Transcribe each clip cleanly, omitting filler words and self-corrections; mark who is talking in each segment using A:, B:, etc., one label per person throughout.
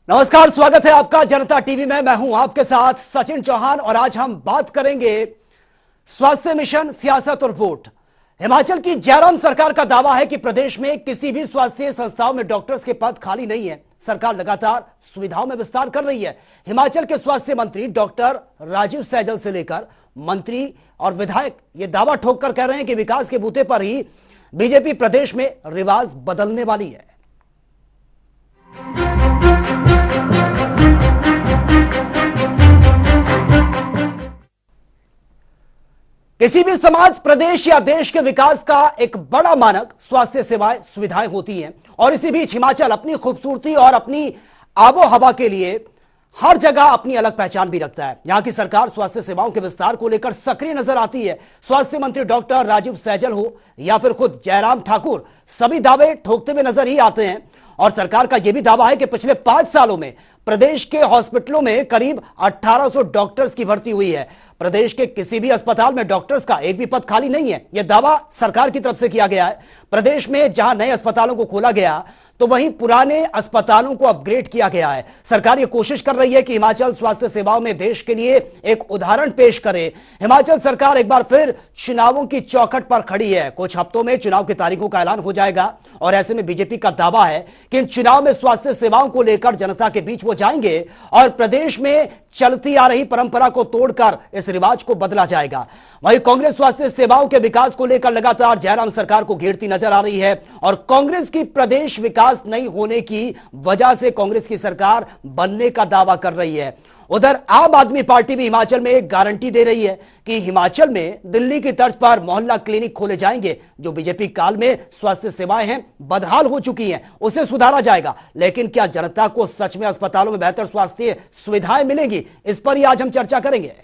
A: नमस्कार, स्वागत है आपका जनता टीवी में। मैं हूं आपके साथ सचिन चौहान और आज हम बात करेंगे स्वास्थ्य मिशन, सियासत और वोट। हिमाचल की जयराम सरकार का दावा है कि प्रदेश में किसी भी स्वास्थ्य संस्थाओं में डॉक्टर्स के पद खाली नहीं है। सरकार लगातार सुविधाओं में विस्तार कर रही है। हिमाचल के स्वास्थ्य मंत्री डॉक्टर राजीव सैजल से लेकर मंत्री और विधायक ये दावा ठोक कर कह रहे हैं कि विकास के बूते पर ही बीजेपी प्रदेश में रिवाज बदलने वाली है। किसी भी समाज, प्रदेश या देश के विकास का एक बड़ा मानक स्वास्थ्य सेवाएं, सुविधाएं होती हैं। और इसी बीच हिमाचल अपनी खूबसूरती और अपनी आबो हवा के लिए हर जगह अपनी अलग पहचान भी रखता है। यहां की सरकार स्वास्थ्य सेवाओं के विस्तार को लेकर सक्रिय नजर आती है। स्वास्थ्य मंत्री डॉक्टर राजीव सैजल हो या फिर खुद जयराम ठाकुर, सभी दावे ठोकते हुए नजर ही आते हैं। और सरकार का यह भी दावा है कि पिछले 5 सालों में प्रदेश के हॉस्पिटलों में करीब 1800 डॉक्टर्स की भर्ती हुई है। प्रदेश के किसी भी अस्पताल में डॉक्टर्स का एक भी पद खाली नहीं है। यह दावा सरकार की तरफ से किया गया है। प्रदेश में जहां नए अस्पतालों को खोला गया तो वहीं पुराने अस्पतालों को अपग्रेड किया गया है। सरकार यह कोशिश कर रही है कि हिमाचल स्वास्थ्य सेवाओं में देश के लिए एक उदाहरण पेश करे। हिमाचल सरकार एक बार फिर चुनावों की चौखट पर खड़ी है। कुछ हफ्तों में चुनाव की तारीखों का ऐलान हो जाएगा और ऐसे में बीजेपी का दावा है कि इन चुनाव में स्वास्थ्य सेवाओं को लेकर जनता के बीच वो जाएंगे और प्रदेश में चलती आ रही परंपरा को तोड़कर इस रिवाज को बदला जाएगा। वहीं कांग्रेस स्वास्थ्य सेवाओं के विकास को लेकर लगातार जयराम सरकार को घेरती नजर आ रही है और कांग्रेस की प्रदेश विकास नहीं होने की वजह से कांग्रेस की सरकार बनने का दावा कर रही है। उधर आम आदमी पार्टी भी हिमाचल में एक गारंटी दे रही है कि हिमाचल में दिल्ली की तर्ज पर मोहल्ला क्लिनिक खोले जाएंगे। जो बीजेपी काल में स्वास्थ्य सेवाएं हैं, बदहाल हो चुकी हैं, उसे सुधारा जाएगा। लेकिन क्या जनता को सच में अस्पतालों में बेहतर स्वास्थ्य सुविधाएं मिलेंगी? इस पर ही आज हम चर्चा करेंगे।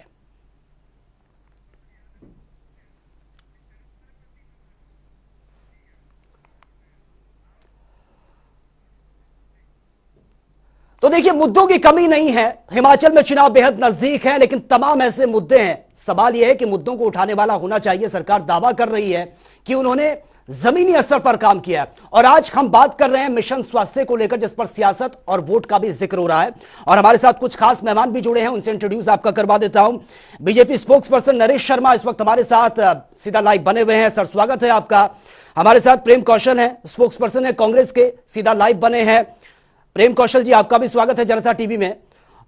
A: तो देखिए, मुद्दों की कमी नहीं है। हिमाचल में चुनाव बेहद नजदीक है, लेकिन तमाम ऐसे मुद्दे हैं। सवाल यह है कि मुद्दों को उठाने वाला होना चाहिए। सरकार दावा कर रही है कि उन्होंने जमीनी स्तर पर काम किया है। और आज हम बात कर रहे हैं मिशन स्वास्थ्य को लेकर, जिस पर सियासत और वोट का भी जिक्र हो रहा है। और हमारे साथ कुछ खास मेहमान भी जुड़े हैं, उनसे इंट्रोड्यूस आपका करवा देता हूं। BJP spokes person Naresh Sharma इस वक्त हमारे साथ सीधा लाइव बने हुए हैं। सर, स्वागत है आपका। हमारे साथ प्रेम कौशल है, स्पोक्स पर्सन है कांग्रेस के, सीधा लाइव बने हैं। प्रेम कौशल जी, आपका भी स्वागत है जनता टीवी में।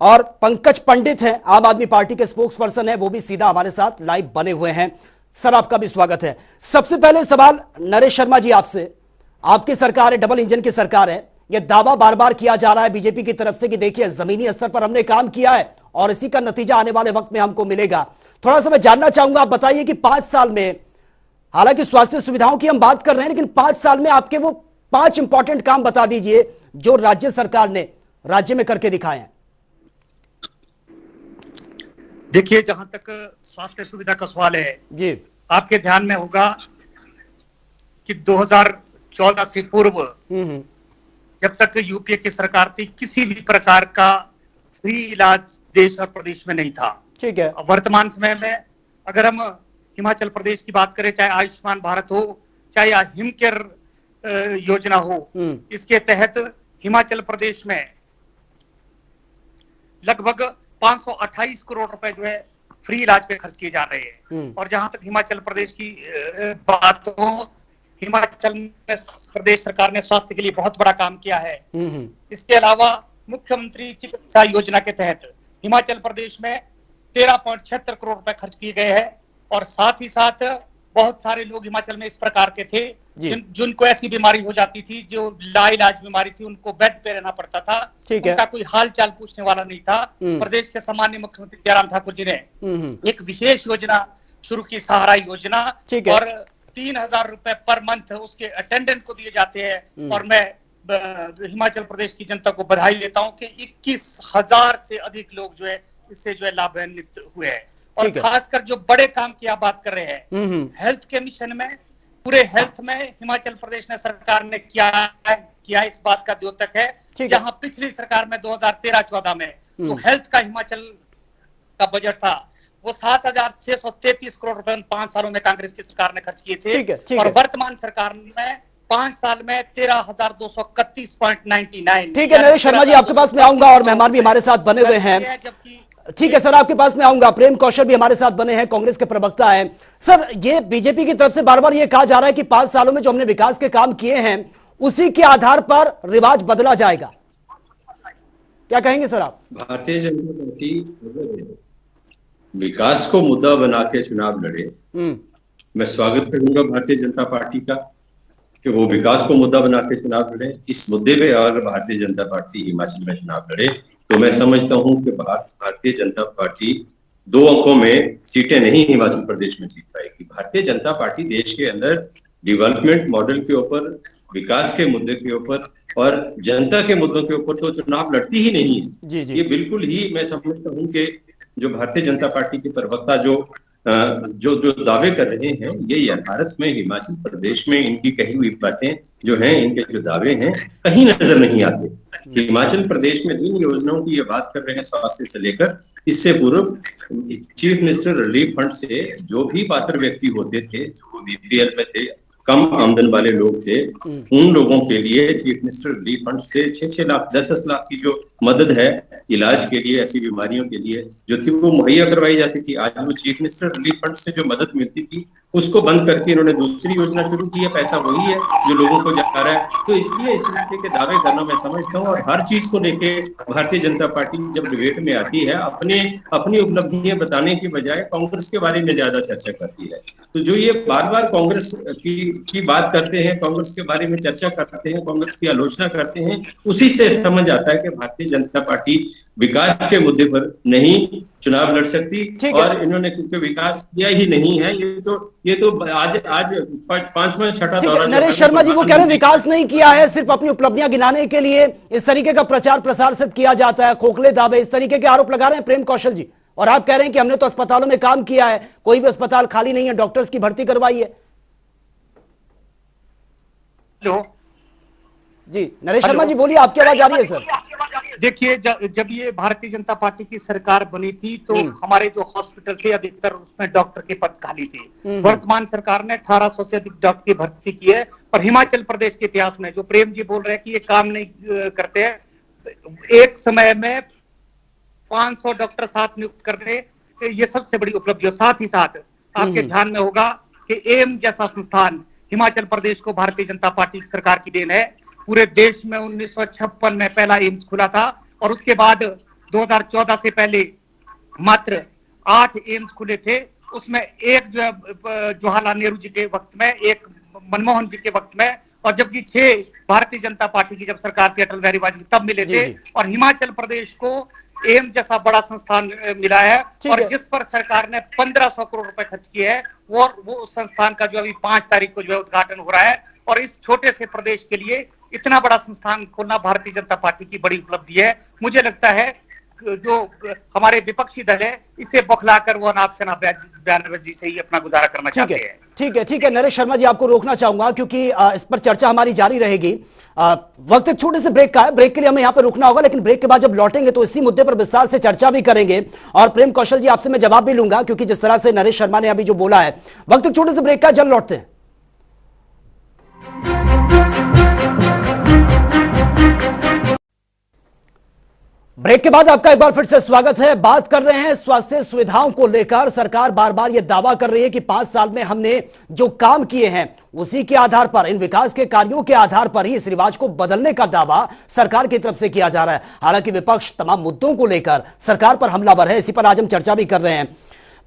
A: और पंकज पंडित हैं, आम आदमी पार्टी के स्पोक्स पर्सन है, वो भी सीधा हमारे साथ लाइव बने हुए हैं। सर, आपका भी स्वागत है। सबसे पहले सवाल नरेश शर्मा जी आपसे। आपकी सरकार है, डबल इंजन की सरकार है। यह दावा बार बार किया जा रहा है बीजेपी की तरफ से कि देखिए जमीनी स्तर पर हमने काम किया है और इसी का नतीजा आने वाले वक्त में हमको मिलेगा। थोड़ा सा मैं जानना चाहूंगा, आप बताइए कि 5 साल में, हालांकि स्वास्थ्य सुविधाओं की हम बात कर रहे हैं, लेकिन 5 साल में आपके वो 5 इंपॉर्टेंट काम बता दीजिए जो राज्य सरकार ने राज्य में करके दिखाए हैं।
B: देखिए, जहां तक स्वास्थ्य सुविधा का सवाल है जी, आपके ध्यान में होगा कि 2014 से पूर्व जब तक यूपीए की सरकार थी, किसी भी प्रकार का फ्री इलाज देश और प्रदेश में नहीं था। ठीक है। वर्तमान समय में अगर हम हिमाचल प्रदेश की बात करें, चाहे आयुष्मान भारत हो, चाहे हिम केयर योजना हो, इसके तहत हिमाचल प्रदेश में लगभग 528 करोड़ रुपए जो है फ्री इलाज पे खर्च किए जा रहे हैं। और जहां तक हिमाचल प्रदेश की बात हो, हिमाचल में प्रदेश सरकार ने स्वास्थ्य के लिए बहुत बड़ा काम किया है। इसके अलावा मुख्यमंत्री चिकित्सा योजना के तहत हिमाचल प्रदेश में 13.76 करोड़ रुपए खर्च किए गए हैं। और साथ ही साथ बहुत सारे लोग हिमाचल में इस प्रकार के थे जिनको ऐसी बीमारी हो जाती थी, जो लाइलाज बीमारी थी, उनको बेड पे रहना पड़ता था। उनका कोई हाल चाल पूछने वाला नहीं था। प्रदेश के सम्माननीय मुख्यमंत्री जयराम ठाकुर जी ने एक विशेष योजना शुरू की, सहारा योजना, और 3000 रुपए पर मंथ उसके अटेंडेंट को दिए जाते हैं। और मैं हिमाचल प्रदेश की जनता को बधाई देता हूँ कि 21,000 से अधिक लोग जो है इससे जो है लाभान्वित हुए हैं। और खासकर जो बड़े काम की आप बात कर रहे हैं, हेल्थ के मिशन में, पूरे हेल्थ में हिमाचल प्रदेश ने सरकार ने किया इस बात का द्योतक है। जहां पिछली सरकार में 2013-14 में जो हेल्थ का हिमाचल का बजट था वो 7,633 करोड़ रुपए 5 सालों में कांग्रेस की सरकार ने खर्च किए थे। और वर्तमान सरकार में 5 साल में 13,231.99।
A: ठीक है नरेश शर्मा जी, आपके पास में आऊंगा और मेहमान भी हमारे साथ बने हुए हैं।
B: जबकि
A: ठीक है सर, आपके पास में आऊंगा। प्रेम कौशल भी हमारे साथ बने हैं, कांग्रेस के प्रवक्ता हैं। सर, ये बीजेपी की तरफ से बार बार ये कहा जा रहा है कि 5 सालों में जो हमने विकास के काम किए हैं उसी के आधार पर रिवाज बदला जाएगा, क्या कहेंगे सर आप?
C: भारतीय जनता पार्टी विकास को मुद्दा बना के चुनाव लड़े, मैं स्वागत करूंगा भारतीय जनता पार्टी का कि वो विकास को मुद्दा बना के चुनाव लड़े। इस मुद्दे पे अगर भारतीय जनता पार्टी हिमाचल में चुनाव लड़े तो मैं समझता हूं कि भारतीय जनता पार्टी 2 अंकों में सीटें नहीं हिमाचल प्रदेश में जीत पाएगी। भारतीय जनता पार्टी देश के अंदर डेवलपमेंट मॉडल के ऊपर, विकास के मुद्दे के ऊपर और जनता के मुद्दों के ऊपर तो चुनाव लड़ती ही नहीं है। ये बिल्कुल ही मैं समझता हूं कि जो भारतीय जनता पार्टी के प्रवक्ता जो दावे कर रहे हैं, ये यथार्थ में हिमाचल प्रदेश में इनकी कही हुई बातें जो हैं, इनके जो दावे हैं कहीं नजर नहीं आते। हिमाचल प्रदेश में जिन योजनाओं की ये बात कर रहे हैं स्वास्थ्य से लेकर, इससे पूर्व चीफ मिनिस्टर रिलीफ फंड से जो भी पात्र व्यक्ति होते थे, जो बीपीएल में थे, कम आमदन वाले लोग थे, उन लोगों के लिए चीफ मिनिस्टर रिलीफ फंड से 6-6 लाख 10-10 लाख की जो मदद है इलाज के लिए, ऐसी बीमारियों के लिए जो थी वो मुहैया करवाई जाती थी। आज वो चीफ मिनिस्टर रिलीफ फंड से जो मदद मिलती थी उसको बंद करके इन्होंने दूसरी योजना शुरू की है। पैसा वही है जो लोगों को जा रहा है। तो इसलिए इस तरीके के दावे करना मैं समझता हूँ, और हर चीज को लेके भारतीय जनता पार्टी जब डिबेट में आती है अपनी उपलब्धियां बताने की बजाय कांग्रेस के बारे में ज्यादा चर्चा करती है। तो जो ये बार बार कांग्रेस की बात करते हैं, कांग्रेस के बारे में चर्चा करते हैं, कांग्रेस की आलोचना करते हैं, उसी से समझ आता है कि भारतीय जनता पार्टी विकास के मुद्दे पर नहीं चुनाव लड़ सकती। और इन्होंने क्योंकि विकास किया ही नहीं है, ये तो आज 5वां 6ठा दौरा।
A: नरेश शर्मा जी वो कह रहे हैं विकास नहीं किया है, सिर्फ अपनी उपलब्धियां गिनाने के लिए इस तरीके का प्रचार प्रसार सिर्फ किया जाता है, खोखले दावे, इस तरीके के आरोप लगा रहे हैं प्रेम कौशल जी। और आप कह रहे हैं कि हमने तो अस्पतालों में काम किया है, कोई भी अस्पताल खाली नहीं है, डॉक्टर्स की भर्ती करवाई है। जी नरेश शर्मा जी बोलिए, आपकी आवाज आ रही है सर।
B: देखिए, जब ये भारतीय जनता पार्टी की सरकार बनी थी तो हमारे जो हॉस्पिटल थे अधिकतर उसमें डॉक्टर के पद खाली थे। वर्तमान सरकार ने 1800 से अधिक डॉक्टर की भर्ती की है। पर हिमाचल प्रदेश के इतिहास में जो प्रेम जी बोल रहे हैं कि ये काम नहीं करते हैं, एक समय में 500 डॉक्टर साथ नियुक्त करने, ये सबसे बड़ी उपलब्धि है। साथ ही साथ आपके ध्यान में होगा कि एम्स जैसा संस्थान हिमाचल प्रदेश को भारतीय जनता पार्टी की सरकार की देन है। पूरे देश में 1956 में पहला एम्स खुला था और उसके बाद 2014 से पहले मात्र 8 एम्स खुले थे। उसमें एक जो है जवाहरलाल नेहरू जी के वक्त में, एक मनमोहन जी के वक्त में, और जबकि 6 भारतीय जनता पार्टी की जब सरकार थी अटल बिहारी वाजपेयी तब मिले थे। और हिमाचल प्रदेश को एम्स जैसा बड़ा संस्थान मिला है और जिस पर सरकार ने 1500 करोड़ रुपए खर्च किए हैं, वो संस्थान का जो अभी 5 तारीख को जो है उद्घाटन हो रहा है। और इस छोटे से प्रदेश के लिए इतना बड़ा संस्थान खोलना भारतीय जनता पार्टी की बड़ी उपलब्धि है। मुझे लगता है जो हमारे विपक्षी दल है इसे बौखलाकर वो अनाप शनाप बयानबाजी से ही अपना गुजारा करना चाहते हैं।
A: ठीक है नरेश शर्मा जी, आपको रोकना चाहूंगा क्योंकि इस पर चर्चा हमारी जारी रहेगी। वक्त एक छोटे से ब्रेक का है, ब्रेक के लिए हमें यहाँ पर रुकना होगा, लेकिन ब्रेक के बाद जब लौटेंगे तो इसी मुद्दे पर विस्तार से चर्चा भी करेंगे। और प्रेम कौशल जी आपसे मैं जवाब भी लूंगा क्योंकि जिस तरह से नरेश शर्मा ने अभी जो बोला है। वक्त एक छोटे से ब्रेक का, जल्द लौटते हैं। ब्रेक के बाद आपका एक बार फिर से स्वागत है। बात कर रहे हैं स्वास्थ्य सुविधाओं को लेकर। सरकार बार बार यह दावा कर रही है कि 5 साल में हमने जो काम किए हैं उसी के आधार पर, इन विकास के कार्यों के आधार पर ही इस रिवाज को बदलने का दावा सरकार की तरफ से किया जा रहा है। हालांकि विपक्ष तमाम मुद्दों को लेकर सरकार पर हमलावर है, इसी पर आज हम चर्चा भी कर रहे हैं।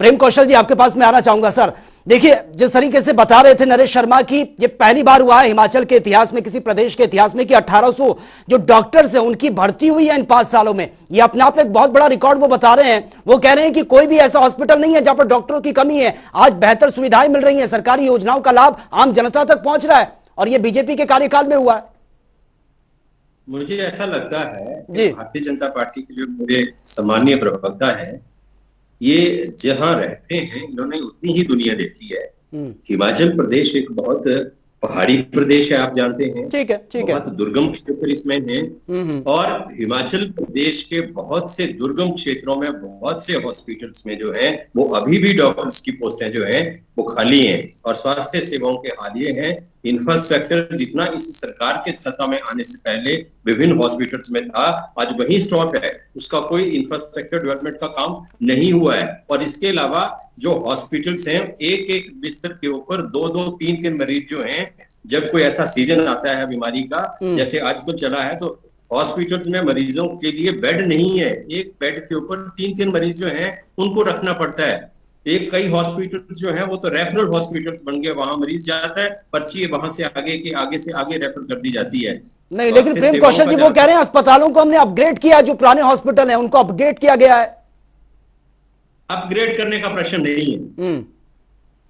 A: प्रेम कौशल जी आपके पास में आना चाहूंगा। सर देखिए, जिस तरीके से बता रहे थे नरेश शर्मा की, ये पहली बार हुआ है हिमाचल के इतिहास में, किसी प्रदेश के इतिहास में कि 1800 जो डॉक्टर्स हैं उनकी भर्ती हुई है इन 5 सालों में। ये अपने आप एक बहुत बड़ा रिकॉर्ड वो बता रहे हैं। वो कह रहे हैं कि कोई भी ऐसा हॉस्पिटल नहीं है जहां पर डॉक्टरों की कमी है। आज बेहतर सुविधाएं मिल रही हैं, सरकारी योजनाओं का लाभ आम जनता तक पहुंच रहा है, और ये बीजेपी के कार्यकाल में हुआ है।
C: मुझे ऐसा लगता है कि भारतीय जनता पार्टी के जो मेरे सामान्य प्रवक्ता है, ये जहां रहते हैं इन्होंने उतनी ही दुनिया देखी है। हिमाचल प्रदेश एक बहुत पहाड़ी प्रदेश है, आप जानते हैं।
A: ठीक है, ठीक है।
C: बहुत दुर्गम क्षेत्र इसमें है। और हिमाचल प्रदेश के बहुत से दुर्गम क्षेत्रों में बहुत से हॉस्पिटल्स में जो है वो अभी भी डॉक्टर्स की पोस्टें जो है वो खाली हैं, और स्वास्थ्य सेवाओं के हाल ये हैं। इंफ्रास्ट्रक्चर जितना इस सरकार के सत्ता में आने से पहले विभिन्न हॉस्पिटल्स में था, आज वही स्टॉक है, उसका कोई इंफ्रास्ट्रक्चर डेवलपमेंट का काम नहीं हुआ है। और इसके अलावा जो हॉस्पिटल्स हैं, एक एक बिस्तर के ऊपर दो दो तीन तीन मरीज जो हैं, जब कोई ऐसा सीजन आता है बीमारी का जैसे आजकल चला है, तो हॉस्पिटल्स में मरीजों के लिए बेड नहीं है, एक बेड के ऊपर तीन तीन मरीज जो हैं उनको रखना पड़ता है। एक कई हॉस्पिटल जो है वो तो रेफरल हॉस्पिटल्स बन गए, वहां मरीज जाता है, पर्ची वहां से आगे से आगे रेफर कर दी जाती है।
A: नहीं, लेकिन प्रेम कौशल जी वो कह रहे हैं अस्पतालों को हमने अपग्रेड किया, जो पुराने हॉस्पिटल हैं उनको अपग्रेड किया गया है।
C: अपग्रेड करने का प्रश्न नहीं है,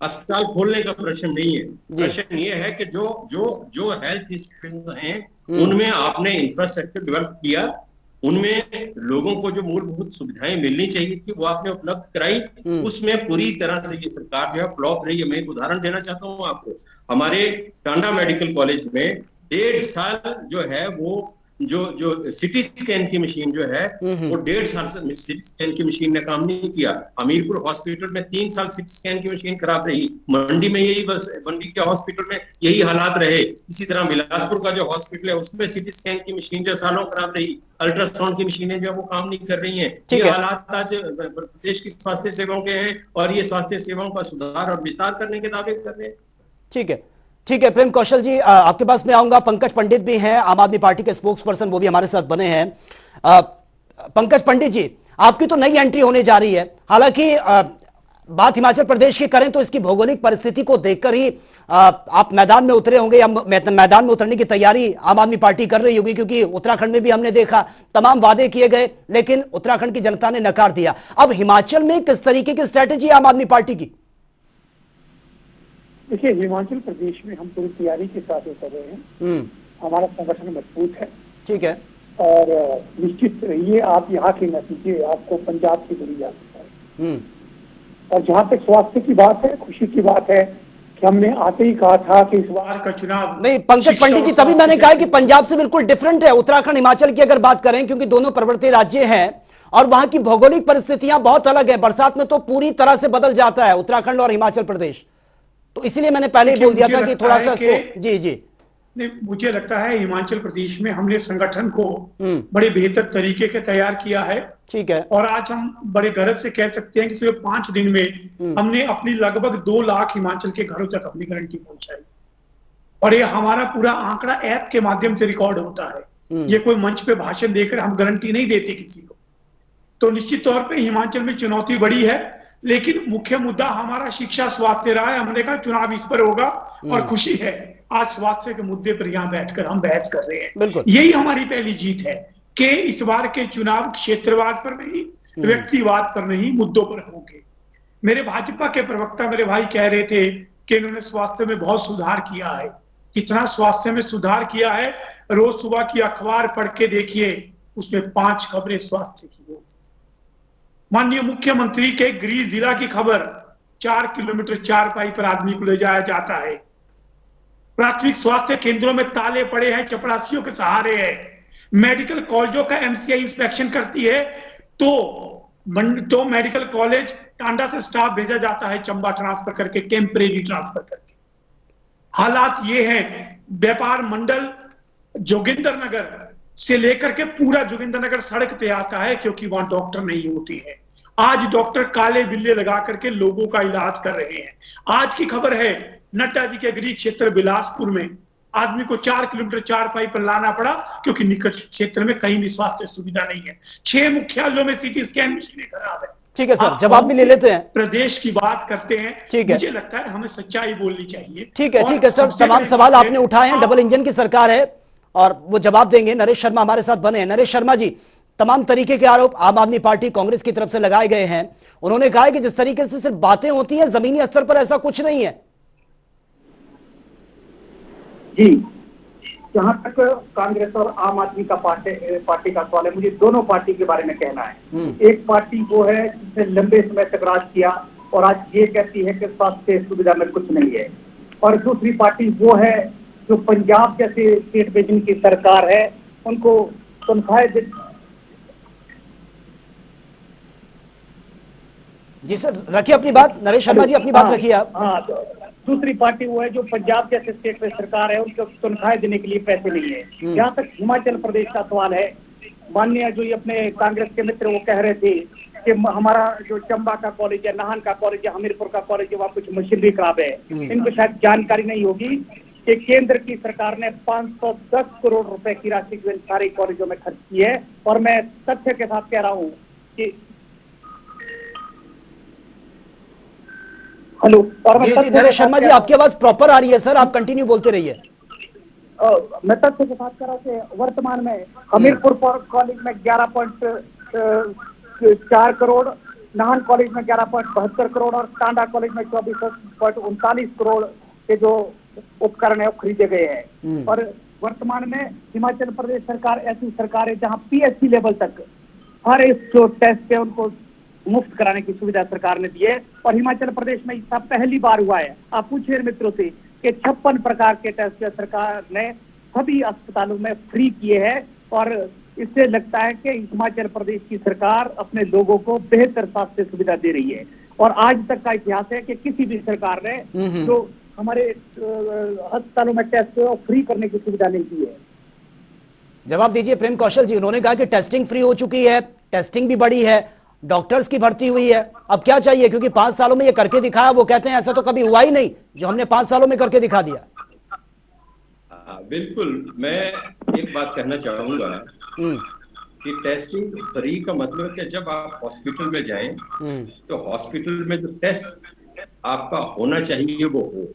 C: अस्पताल खोलने का प्रश्न नहीं है। प्रश्न ये है कि जो हेल्थ इंस्टीट्यूशन हैं उनमें आपने इंफ्रास्ट्रक्चर डेवलप किया, उनमें लोगों को जो मूलभूत सुविधाएं मिलनी चाहिए थी वो आपने उपलब्ध कराई, उसमें पूरी तरह से ये सरकार जो है फ्लॉप रही है। मैं एक उदाहरण देना चाहता हूँ आपको। हमारे टांडा मेडिकल कॉलेज में 1.5 साल जो है वो जो सिटी स्कैन की मशीन जो है वो 1.5 साल से सिटी स्कैन की मशीन ने काम नहीं किया। हमीरपुर हॉस्पिटल में 3 साल सिटी स्कैन की मशीन खराब रही, मंडी में यही, बस मंडी के हॉस्पिटल में यही हालात रहे। इसी तरह बिलासपुर का जो हॉस्पिटल है उसमें सिटी स्कैन की मशीन जो सालों खराब रही, अल्ट्रासाउंड की मशीनें जो वो काम नहीं कर रही हैं। ये हालात आज प्रदेश की स्वास्थ्य सेवाओं के हैं और ये स्वास्थ्य सेवाओं का सुधार और विस्तार करने के दावे कर रहे हैं।
A: ठीक है, ठीक है प्रेम कौशल जी, आपके पास मैं आऊंगा। पंकज पंडित भी हैं, आम आदमी पार्टी के स्पोक्स पर्सन, वो भी हमारे साथ बने हैं। पंकज पंडित जी, आपकी तो नई एंट्री होने जा रही है। हालांकि बात हिमाचल प्रदेश की करें तो इसकी भौगोलिक परिस्थिति को देखकर ही आप मैदान में उतरे होंगे, या मैदान में उतरने की तैयारी आम आदमी पार्टी कर रही होगी, क्योंकि उत्तराखंड में भी हमने देखा तमाम वादे किए गए लेकिन उत्तराखंड की जनता ने नकार दिया। अब हिमाचल में किस तरीके की स्ट्रैटेजी आम आदमी पार्टी की?
D: देखिए, हिमाचल प्रदेश में हम पूरी तैयारी के साथ उतर रहे हैं। हमारा संगठन मजबूत है।
A: ठीक है।
D: और निश्चित रहिए, आप यहाँ के नतीजे आपको पंजाब से मिल जा सकता है। और जहाँ तक स्वास्थ्य की बात है, खुशी की बात है कि हमने आते ही कहा था कि इस बार का चुनाव
A: नहीं, पंकज पंडित जी, तभी मैंने कहा कि पंजाब से बिल्कुल डिफरेंट है उत्तराखंड हिमाचल की अगर बात करें, क्योंकि दोनों पर्वतीय राज्य हैं और वहां की भौगोलिक परिस्थितियां बहुत अलग है। बरसात में तो पूरी तरह से बदल जाता है उत्तराखंड और हिमाचल प्रदेश, तो इसलिए मैंने पहले ही बोल दिया था कि थोड़ा सा इसको। जी जी।
D: नहीं, मुझे लगता है हिमाचल प्रदेश में हमने संगठन को बड़े बेहतर तरीके के तैयार किया है।
A: ठीक है।
D: और आज हम बड़े गर्व से कह सकते हैं कि सिर्फ 5 दिन में हमने अपनी लगभग 2 लाख हिमाचल के घरों तक अपनी गारंटी पहुंचाई। और ये हमारा पूरा आंकड़ा ऐप के माध्यम से रिकॉर्ड होता है। ये कोई मंच पे भाषण देकर हम गारंटी नहीं देते किसी को। तो निश्चित तौर पे हिमाचल में चुनौती बड़ी है, लेकिन मुख्य मुद्दा हमारा शिक्षा स्वास्थ्य रहा है। हमने कहा चुनाव इस पर होगा और खुशी है आज स्वास्थ्य के मुद्दे पर यहाँ बैठकर हम बहस कर रहे हैं। यही हमारी पहली जीत है कि इस बार के चुनाव क्षेत्रवाद पर नहीं, व्यक्तिवाद पर नहीं, मुद्दों पर होंगे। मेरे भाजपा के प्रवक्ता मेरे भाई कह रहे थे कि इन्होंने स्वास्थ्य में बहुत सुधार किया है। कितना स्वास्थ्य में सुधार किया है, रोज सुबह की अखबार पढ़ के देखिए, उसमें 5 खबरें स्वास्थ्य की होती। माननीय मुख्यमंत्री के गृह जिला की खबर, 4 किलोमीटर चारपाई पर आदमी को ले जाया जाता है। प्राथमिक स्वास्थ्य केंद्रों में ताले पड़े हैं, चपरासियों के सहारे है। मेडिकल कॉलेजों का एमसीआई इंस्पेक्शन करती है तो मेडिकल कॉलेज टांडा से स्टाफ भेजा जाता है चंबा ट्रांसफर करके, टेम्परेरी ट्रांसफर करके। हालात ये हैं, व्यापार मंडल जोगिंदर नगर से लेकर के पूरा जोगिंदर नगर सड़क पे आता है क्योंकि वहां डॉक्टर नहीं होती है। आज डॉक्टर काले बिल्ले लगा करके लोगों का इलाज कर रहे हैं। आज की खबर है, नड्डा जी के गृह क्षेत्र बिलासपुर में आदमी को 4 किलोमीटर चारपाई पर लाना पड़ा क्योंकि निकट क्षेत्र में कहीं भी स्वास्थ्य सुविधा नहीं है। 6 मुख्यालयों में सीटी स्कैन मशीनें खराब है।
A: ठीक है सर, जवाब भी ले लेते हैं।
D: प्रदेश की बात करते हैं,
A: ठीक है।
D: मुझे लगता है हमें सच्चाई बोलनी चाहिए।
A: ठीक है सर, तमाम सवाल आपने उठाए हैं। डबल इंजन की सरकार है और वो जवाब देंगे। नरेश शर्मा हमारे साथ बने हैं। नरेश शर्मा जी, तमाम तरीके के आरोप आम आदमी पार्टी कांग्रेस की तरफ से लगाए गए हैं। उन्होंने कहा है कि जिस तरीके से सिर्फ बातें होती हैं, जमीनी स्तर पर ऐसा कुछ नहीं है।
E: जी, जहां तक कांग्रेस और आम आदमी का पार्टी का सवाल है, मुझे दोनों पार्टी के बारे में कहना है। एक पार्टी वो है जिसने लंबे समय तक राज किया और आज ये कहती है कि स्वास्थ्य सुविधा में कुछ नहीं है। और दूसरी पार्टी वो है जो पंजाब जैसे स्टेट में जिनकी सरकार है, उनको तनख्वाहें।
A: जी सर, रखिए अपनी बात, नरेश शर्मा जी अपनी बात रखिए आप।
E: हाँ, दूसरी पार्टी वो है जो पंजाब जैसे स्टेट में सरकार है, उनको तनख्वाहें देने के लिए पैसे नहीं है। जहाँ तक हिमाचल प्रदेश का सवाल है, माननीय जो ये अपने कांग्रेस के मित्र वो कह रहे थे कि हमारा जो चंबा का कॉलेज है, नाहन का कॉलेज है, हमीरपुर का कॉलेज है, वहाँ कुछ मशीनरी खराब है। इनको शायद जानकारी नहीं होगी कि केंद्र की सरकार ने 510 करोड़ रुपए की राशि इन सारे कॉलेजों में खर्च की है। और मैं तथ्य के साथ कह रहा हूँ कि हेलो, और
A: जी नरेश शर्मा जी, आपकी आवाज प्रॉपर आ रही है सर, आप कंटिन्यू बोलते रहिए।
E: मैं तथ्य के साथ कह रहा हूँ कि वर्तमान में हमीरपुर कॉलेज में 11.4 करोड़, नाहन कॉलेज में 11.72 करोड़ और टांडा कॉलेज में 24.39 करोड़ के जो उपकरण है वो खरीदे गए हैं। और वर्तमान में हिमाचल प्रदेश सरकार ऐसी सरकार है जहां पीएचडी लेवल तक हर एक जो टेस्ट है उनको मुफ्त कराने की सुविधा सरकार ने दी है। और हिमाचल प्रदेश में इसका पहली बार हुआ है, आप पूछिए मित्रों से, कि 56 प्रकार के टेस्ट सरकार ने सभी अस्पतालों में फ्री किए हैं। और इससे लगता है कि हिमाचल प्रदेश की सरकार अपने लोगों को बेहतर स्वास्थ्य सुविधा दे रही है। और आज तक का इतिहास है कि किसी भी सरकार ने जो हमारे अस्पतालों में टेस्ट फ्री करने की सुविधा नहीं दी है।
A: जवाब दीजिए प्रेम कौशल जी। उन्होंने कहा कि टेस्टिंग फ्री हो चुकी है, टेस्टिंग भी बढ़ी है, डॉक्टर्स की भर्ती हुई है, अब क्या चाहिए? क्योंकि 5 सालों में ये करके दिखाया, वो कहते हैं ऐसा तो कभी हुआ ही नहीं जो हमने 5 सालों में करके दिखा दिया।
C: बिल्कुल, मैं एक बात कहना चाहूंगा कि टेस्टिंग फ्री का मतलब कि जब आप हॉस्पिटल में जाएं तो हॉस्पिटल में जो टेस्ट आपका होना चाहिए वो हो।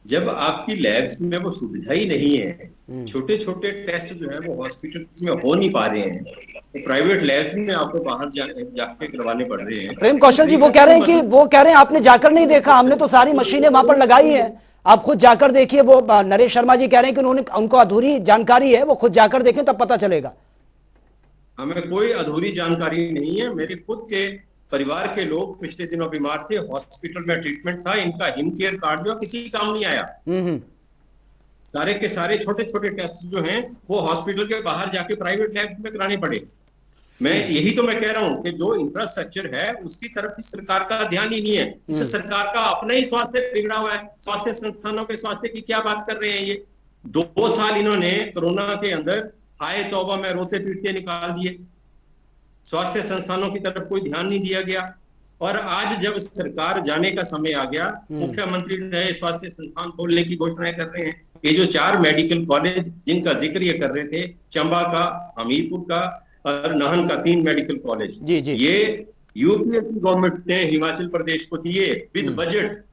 C: जब आपकी लैब्स में वो सुविधा ही नहीं है, छोटे छोटे टेस्ट जो है वो हॉस्पिटल्स में हो नहीं पा रहे हैं, तो प्राइवेट लैब्स में आपको बाहर जाके करवाने पड़ रहे हैं।
A: प्रेम कौशल जी वो कह रहे हैं आपने जाकर नहीं देखा, हमने तो सारी मशीनें वहां पर लगाई हैं, आप खुद जाकर देखिए। वो नरेश शर्मा जी कह रहे हैं कि उनको अधूरी जानकारी है, वो खुद जाकर देखें तब पता चलेगा।
C: हमें कोई अधूरी जानकारी नहीं है। मेरे खुद के परिवार के लोग पिछले दिनों बीमार थे, हॉस्पिटल में ट्रीटमेंट था, इनका हिम केयर कार्ड जो किसी काम नहीं आया। सारे के सारे छोटे छोटे टेस्ट जो हैं वो हॉस्पिटल के बाहर जाके प्राइवेट लैब्स में कराने पड़े। यही तो मैं कह रहा हूं कि जो इंफ्रास्ट्रक्चर है उसकी तरफ इस सरकार का ध्यान ही नहीं है। इस सरकार का अपना ही स्वास्थ्य बिगड़ा हुआ है। स्वास्थ्य संस्थानों के स्वास्थ्य की क्या बात कर रहे हैं ये? 2 साल इन्होंने कोरोना के अंदर हाय तौबा में रोते पीटते निकाल दिए, स्वास्थ्य संस्थानों की तरफ कोई ध्यान नहीं दिया गया। और आज जब सरकार जाने का समय आ गया, मुख्यमंत्री नए स्वास्थ्य संस्थान खोलने की घोषणाएं कर रहे हैं। ये जो 4 मेडिकल कॉलेज जिनका जिक्र ये कर रहे थे, चंबा का, हमीरपुर का और नाहन का 3 मेडिकल कॉलेज, ये यूपीए की गवर्नमेंट ने हिमाचल प्रदेश को दिए विद बजट।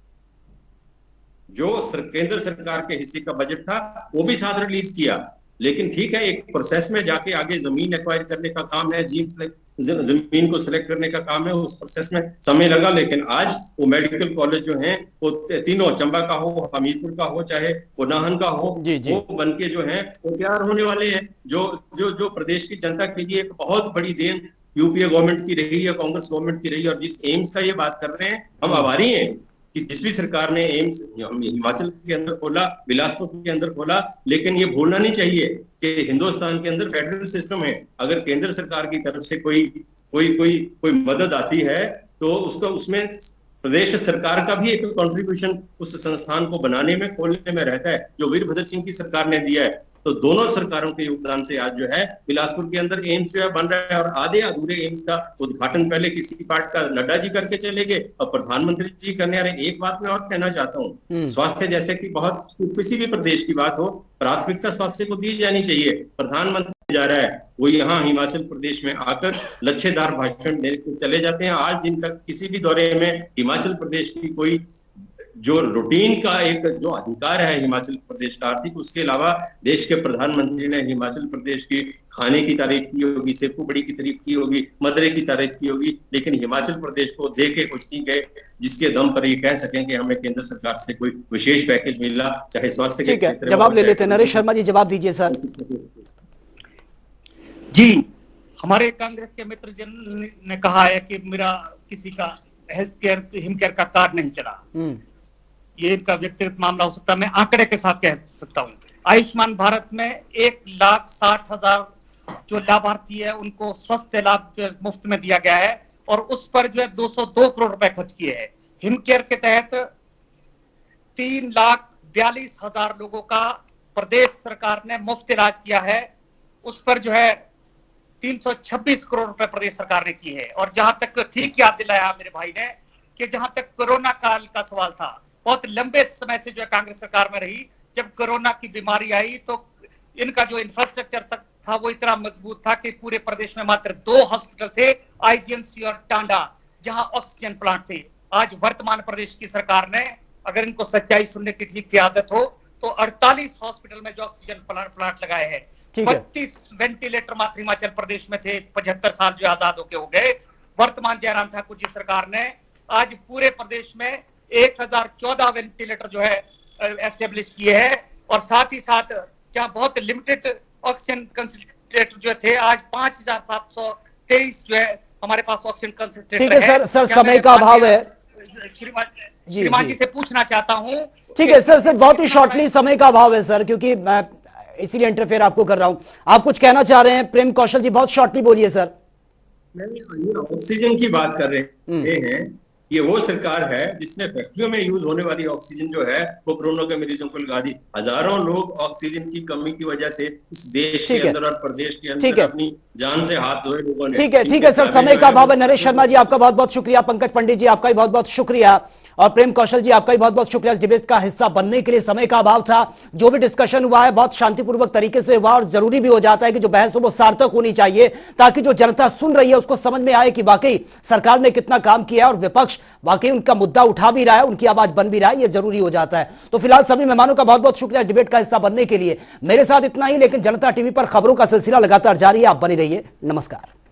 C: जो केंद्र सरकार के हिस्से का बजट था वो भी साथ रिलीज किया। लेकिन ठीक है, एक प्रोसेस में जाके आगे जमीन एक्वायर करने का काम है, जमीन को सिलेक्ट करने का काम है, उस प्रोसेस में समय लगा। लेकिन आज वो मेडिकल कॉलेज जो हैं वो तीनों, चंबा का हो, हमीरपुर का हो, चाहे वो नाहन का हो, वो बनके जो है वो तैयार होने वाले हैं। जो प्रदेश की जनता के लिए एक बहुत बड़ी देन यूपीए गवर्नमेंट की रही है, कांग्रेस गवर्नमेंट की रही है। और जिस एम्स का ये बात कर रहे हैं, हम आभारी हैं कि जिस भी सरकार ने एम्स हिमाचल के अंदर खोला, बिलासपुर के अंदर खोला, लेकिन ये भूलना नहीं चाहिए कि हिंदुस्तान के अंदर फेडरल सिस्टम है। अगर केंद्र सरकार की तरफ से कोई मदद आती है तो उसको उसमें प्रदेश सरकार का भी एक कंट्रीब्यूशन उस संस्थान को बनाने में, खोलने में रहता है, जो वीरभद्र सिंह की सरकार ने दिया है। तो दोनों सरकारों के योगदान से आज जो है बिलासपुर के अंदर एम्स जो है बन रहा है। और आधे अधूरे एम्स का उद्घाटन पहले किसी पार्ट का नड्डा जी करके चले गए, और प्रधानमंत्री जी करने आ रहे। एक बात मैं और कहना चाहता हूँ, स्वास्थ्य जैसे कि बहुत किसी भी प्रदेश की बात हो, प्राथमिकता स्वास्थ्य को दी जानी चाहिए। प्रधानमंत्री जा रहा है, वो यहाँ हिमाचल प्रदेश में आकर लच्छेदार भाषण देकर चले जाते हैं। आज दिन तक किसी भी दौरे में हिमाचल प्रदेश की कोई जो रूटीन का एक जो अधिकार है हिमाचल प्रदेश का आर्थिक, उसके अलावा देश के प्रधानमंत्री ने हिमाचल प्रदेश की खाने की तारीफ की होगी, सेपू बड़ी की तारीफ की होगी, मदरे की तारीफ की होगी, लेकिन हिमाचल प्रदेश को दे के कुछ नहीं गए जिसके दम पर ये कह सकें कि हमें केंद्र सरकार से कोई विशेष पैकेज मिला, चाहे स्वास्थ्य के क्षेत्र में।
A: जवाब ले लेते हैं, नरेश शर्मा जी जवाब दीजिए सर।
B: जी, हमारे कांग्रेस के मित्र जन ने कहा है कि मेरा किसी का हेल्थ केयर, हिम केयर का कार्ड नहीं चला। ये इनका व्यक्तिगत मामला हो सकता है, मैं आंकड़े के साथ कह सकता हूं। आयुष्मान भारत में 1,60,000 जो लाभार्थी है उनको स्वास्थ्य लाभ जो मुफ्त में दिया गया है, और उस पर जो है 202 करोड़ रुपए खर्च किए हैं। हिमकेयर के तहत 3,42,000 लोगों का प्रदेश सरकार ने मुफ्त इलाज किया है, उस पर जो है 326 करोड़ रुपए प्रदेश सरकार ने की है। और जहां तक ठीक याद दिलाया मेरे भाई ने कि जहां तक कोरोना काल का सवाल था, बहुत लंबे समय से जो है कांग्रेस सरकार में रही, जब कोरोना की बीमारी आई तो इनका जो इंफ्रास्ट्रक्चर तक था वो इतना मजबूत था कि पूरे प्रदेश में मात्र 2 हॉस्पिटल थे, आईजीएमसी और टांडा, जहां ऑक्सीजन प्लांट थे। आज वर्तमान प्रदेश की सरकार ने, अगर इनको सच्चाई सुनने की ठीक से आदत हो, तो 48 हॉस्पिटल में जो ऑक्सीजन प्लांट लगाए हैं। 32 वेंटिलेटर मात्र हिमाचल प्रदेश में थे 75 साल जो आजाद होके हो गए। वर्तमान जयराम ठाकुर जी सरकार ने आज पूरे प्रदेश में 1014 वेंटिलेटर जो है एस्टेब्लिश किए हैं, और साथ ही साथ जहां बहुत लिमिटेड ऑक्सीजन कंसंट्रेटर जो थे, आज 5,723 जो है हमारे पास ऑक्सीजन कंसंट्रेटर है।
A: ठीक है सर, समय का अभाव है।
B: श्रीमान जी से पूछना चाहता हूं।
A: ठीक है सर, बहुत ही शॉर्टली, समय का अभाव है सर, क्योंकि मैं इसीलिए इंटरफेयर आपको कर रहा हूं। आप कुछ कहना चाह रहे हैं प्रेम कौशल जी? बहुत शॉर्टली बोलिए सर।
C: ऑक्सीजन की बात कर रहे हैं, ये वो सरकार है जिसने फैक्ट्रियों में यूज होने वाली ऑक्सीजन जो है वो कोरोना के मरीजों को लगा दी। हजारों लोग ऑक्सीजन की कमी की वजह से इस देश के अंदर और प्रदेश के अंदर अपनी जान से हाथ धोए लोगों ने।
A: ठीक है सर, समय का अभाव है। नरेश शर्मा जी आपका बहुत बहुत शुक्रिया, पंकज पंडित जी आपका भी बहुत बहुत शुक्रिया, और प्रेम कौशल जी आपका भी बहुत बहुत शुक्रिया इस डिबेट का हिस्सा बनने के लिए। समय का अभाव था, जो भी डिस्कशन हुआ है बहुत शांतिपूर्वक तरीके से हुआ, और जरूरी भी हो जाता है कि जो बहस हो वो सार्थक होनी चाहिए, ताकि जो जनता सुन रही है उसको समझ में आए कि वाकई सरकार ने कितना काम किया है और विपक्ष वाकई उनका मुद्दा उठा भी रहा है, उनकी आवाज बन भी रहा है, ये जरूरी हो जाता है। तो फिलहाल सभी मेहमानों का बहुत बहुत शुक्रिया डिबेट का हिस्सा बनने के लिए। मेरे साथ इतना ही, लेकिन जनता टीवी पर खबरों का सिलसिला लगातार जारी है, आप बने रहिए। नमस्कार।